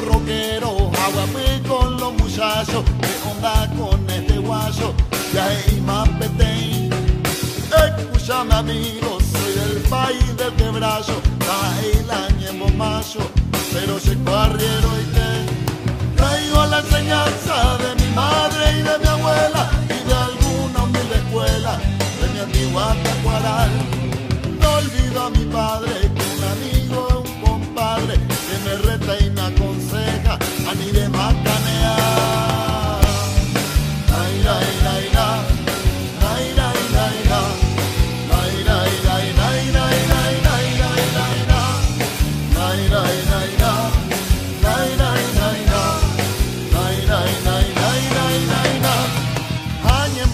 los rockeros, aguapé con los muchachos, ¿qué onda con este guayo? Ya es Mapetén. Escúchame amigo, soy del país del quebrayo, Tailán y mayo, pero seco arriero y te traigo la enseñanza de mi madre y de mi abuela y de alguna humilde escuela de mi antigua Tacuaral. No olvido a mi padre, que un amigo, un compadre, que me reta y me aconseja a ni de macanear. Ay, ay, ay, ay.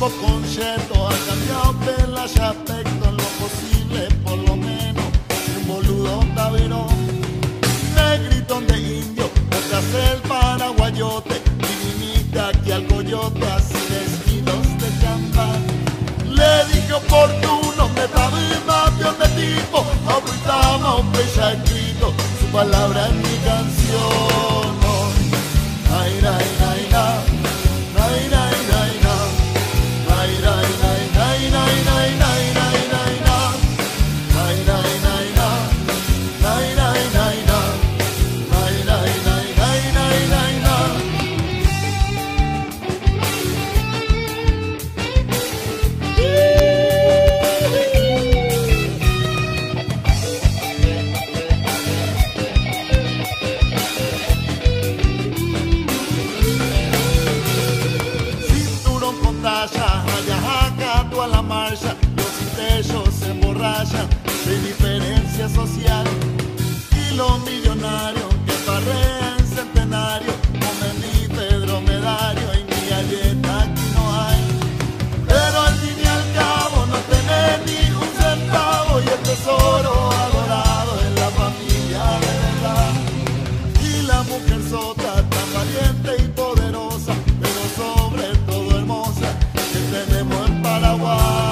Concierto ha cambiado el aspecto en lo posible, por lo menos un boludo taberón, negritón de indio, te hace el paraguayote y viniste aquí al coyote así vestidos de champán. Le dije oportuno, me tabimación de tipo, ahorita un pecha escrito su palabra en mi canción. Ay, ay, ay, ay. De diferencia social y los millonarios que parrean centenario comen bife dromedario y ni galleta aquí no hay, pero al fin y al cabo no tenés ni un centavo y el tesoro adorado es la familia de verdad y la mujer sota tan valiente y poderosa, pero sobre todo hermosa que tenemos en Paraguay.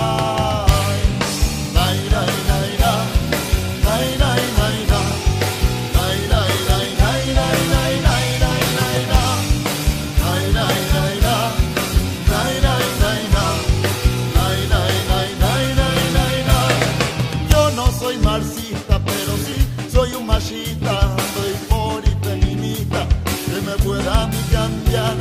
Soy por y feminista, que me pueda ni cambiar.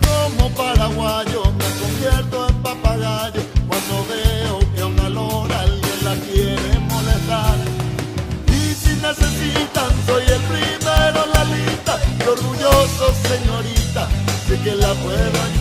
Como paraguayo me convierto en papagayo cuando veo que a una lora alguien la quiere molestar. Y si necesitan, soy el primero en la lista, y orgulloso señorita, sé que la puedo ayudar.